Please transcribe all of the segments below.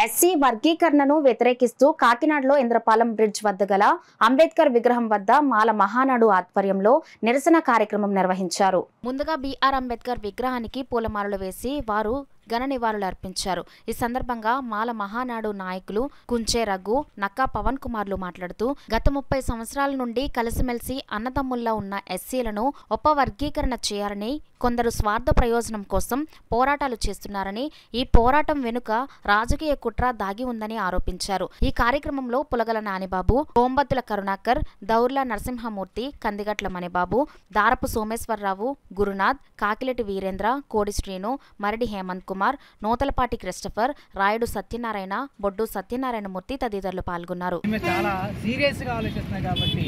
SC వర్గీకరణను వ్యతిరేకిస్తూ కాకినాడలో ఇంద్రపాలెం బ్రిడ్జ్ వద్ద గల అంబేద్కర్ విగ్రహం వద్ద మాల మహానాడు ఆధ్వర్యంలో నిరసన కార్యక్రమం నిర్వహించారు. ముందుగా బిఆర్ అంబేద్కర్ విగ్రహానికి పూలమాలలు వేసి వారు ఘన నివాళులు అర్పించారు. ఈ సందర్భంగా మాల మహానాడు నాయకులు కుంచే రఘు, నక్కా పవన్ కుమార్లు మాట్లాడుతూ గత 30 సంవత్సరాల నుండి కలిసిమెలిసి అన్నదమ్ముల్లా ఉన్న ఎస్సీలను ఉపవర్గీకరణ చేయాలని కొందరు స్వార్థ ప్రయోజనం కోసం పోరాటాలు చేస్తున్నారని, ఈ పోరాటం వెనుక రాజకీయ కుట్ర దాగి ఉందని ఆరోపించారు. ఈ కార్యక్రమంలో పులగల నానిబాబు, కోంబత్తుల కరుణాకర్, దౌర్ల నరసింహమూర్తి, కందిగట్ల మణిబాబు, దారపు సోమేశ్వరరావు, గురునాథ్, కాకిలెటి వీరేంద్ర, కోడి శ్రీను, మరడి హేమంత్ కుమార్, నోతలపాటి క్రిస్టఫర్, రాయుడు సత్యనారాయణ, బొడ్డు సత్యనారాయణమూర్తి తదితరులు పాల్గొన్నారు. చాలా సీరియస్ గా ఆలోచిస్తున్నాం కాబట్టి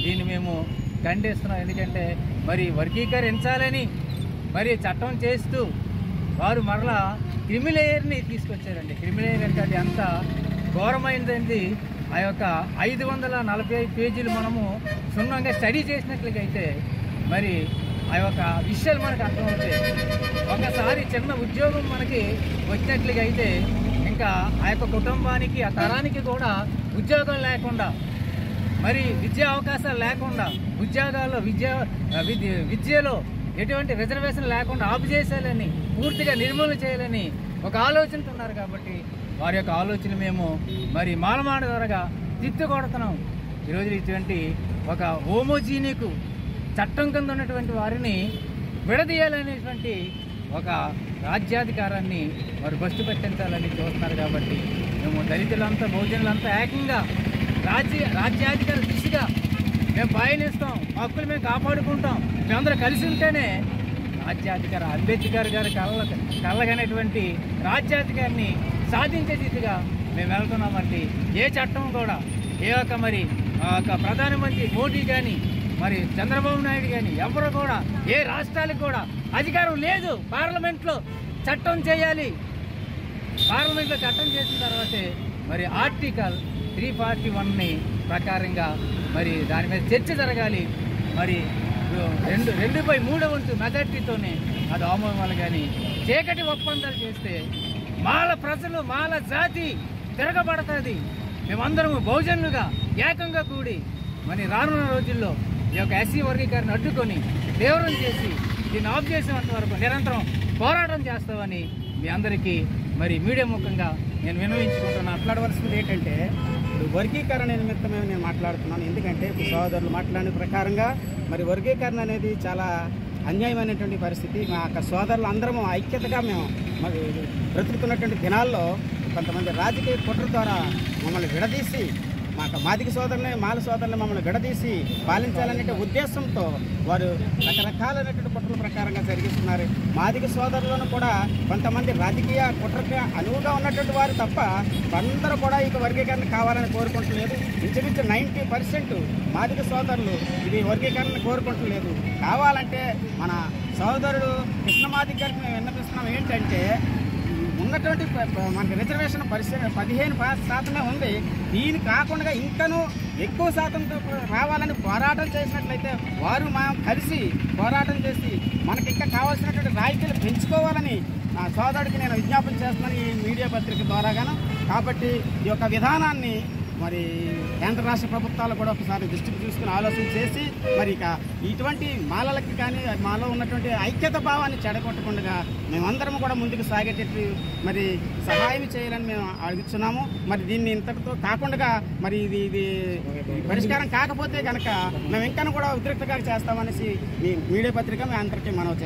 దీన్ని మేము ఖండిస్తున్నాం. ఎందుకంటే మరి వర్గీకరించాలని మరి చట్టం చేస్తూ వారు మరలా క్రిమిలేయర్ని తీసుకొచ్చారండి. క్రిమిలేయర్ అంటే అది అంత ఘోరమైనది. ఆ యొక్క 545 పేజీలు మనము క్షుణ్ణంగా స్టడీ చేసినట్లుగా అయితే మరి ఆ యొక్క విషయాలు మనకు అర్థమవుతాయి. ఒకసారి చిన్న ఉద్యోగం మనకి వచ్చినట్లుగా అయితే ఇంకా ఆ యొక్క కుటుంబానికి ఆ తరానికి కూడా ఉద్యోగం లేకుండా, మరి విద్యా అవకాశాలు లేకుండా, ఉద్యోగాల్లో విద్యలో ఎటువంటి రిజర్వేషన్ లేకుండా ఆపు చేసేయాలని, పూర్తిగా నిర్మూలన చేయాలని ఒక ఆలోచనతో ఉన్నారు. కాబట్టి వారి యొక్క ఆలోచన మేము మరి మాలమాడ ద్వారాగా తిట్టుకొడుతున్నాం. ఈరోజు ఇటువంటి ఒక హోమోజీనికు చట్టం కింద ఉన్నటువంటి వారిని విడదీయాలనేటువంటి ఒక రాజ్యాధికారాన్ని వారు బస్టు పెట్టించాలని చూస్తున్నారు. కాబట్టి మేము దళితులంతా, బహుజనులంతా ఏకంగా రాజ్యాధికార దిశగా మేము పయనిస్తాం. హక్కులు మేము కాపాడుకుంటాం. మేమందరూ కలిసి ఉంటేనే రాజ్యాధికార అంబేద్కర్ గారి కళ్ళగనేటువంటి రాజ్యాధికారిని సాధించే దిశగా మేము వెళ్తున్నామండి. ఏ చట్టం కూడా, ఏ ఒక్క మరి ప్రధానమంత్రి మోడీ కానీ, మరి చంద్రబాబు నాయుడు కానీ ఎవరు కూడా, ఏ రాష్ట్రాలకు కూడా అధికారం లేదు. పార్లమెంట్లో చట్టం చేయాలి. పార్లమెంట్లో చట్టం చేసిన తర్వాతే మరి ఆర్టికల్ 341 ప్రకారంగా మరి దాని మీద చర్చ జరగాలి. మరి 2/3 వంతు మెజార్టీతోనే అది ఆమోదం. కానీ చీకటి ఒప్పందాలు చేస్తే మాల ప్రజలు, మాల జాతి తిరగబడుతుంది. మేమందరము బహుజనులుగా ఏకంగా కూడి మరి రానున్న రోజుల్లో ఈ యొక్క ఎస్సీ వర్గీకరణ అడ్డుకొని తీవ్రం చేసి దీన్ని ఆఫ్ చేసేంత వరకు నిరంతరం పోరాటం చేస్తామని మీ అందరికీ మరి మీడియా ముఖంగా నేను విన్నవించుకుంటున్నాను. మాట్లాడవలసింది ఏంటంటే, ఇప్పుడు వర్గీకరణ నిమిత్తమే నేను మాట్లాడుతున్నాను. ఎందుకంటే ఇప్పుడు సోదరులు మాట్లాడిన ప్రకారంగా మరి వర్గీకరణ అనేది చాలా అన్యాయమైనటువంటి పరిస్థితి. మా యొక్క సోదరులు అందరము ఐక్యతగా మేము మరి బ్రతుకుతున్నటువంటి దినాల్లో కొంతమంది రాజకీయ కుట్ర ద్వారా మమ్మల్ని విడదీసి, మాదిగ సోదరుని, మాల సోదరుని మమ్మల్ని విడదీసి పాలించాలనే ఉద్దేశంతో వారు రకరకాలైనటువంటి కుట్రల ప్రకారంగా జరిగిస్తున్నారు. మాదిగ సోదరులను కూడా కొంతమంది రాజకీయ కుట్రకి అనువుగా ఉన్నటువంటి వారు తప్ప అందరూ కూడా ఈ వర్గీకరణ కావాలని కోరుకుంటలేదు. ఇంచుమించు 90% మాదిగ సోదరులు ఇది వర్గీకరణ కోరుకుంటలేదు. కావాలంటే మన సోదరుడు కృష్ణమాదిగ గారికి మేము విన్నపిస్తున్నాం ఏంటంటే, ఉన్నటువంటి మనకి రిజర్వేషన్ 15% ఉంది. దీని కాకుండా ఇంకనూ ఎక్కువ శాతంతో రావాలని పోరాటం చేసినట్లయితే వారు మనం కలిసి పోరాటం చేసి మనకి ఇంకా కావాల్సినటువంటి రాయితీలు పెంచుకోవాలని నా సోదరుడికి నేను విజ్ఞాపన చేస్తున్నాను ఈ మీడియా పత్రిక ద్వారాగాను. కాబట్టి ఈ యొక్క విధానాన్ని మరి కేంద్ర రాష్ట్ర ప్రభుత్వాలు కూడా ఒకసారి దృష్టికి చూసుకుని ఆలోచన చేసి మరి ఇక ఇటువంటి మాలలకి కానీ మాలో ఉన్నటువంటి ఐక్యత భావాన్ని చెడగొట్టకుండా మేమందరం కూడా ముందుకు సాగేటట్టు మరి సహాయం చేయాలని మేము అడుగుతున్నాము. మరి దీన్ని ఇంతటితో కాకుండా మరి ఇది పరిష్కారం కాకపోతే కనుక మేము ఇంకా కూడా ఉద్రిక్తగా చేస్తామనేసి ఈ మీడియా పత్రిక మేము అందరికీ మనవి చేస్తాం.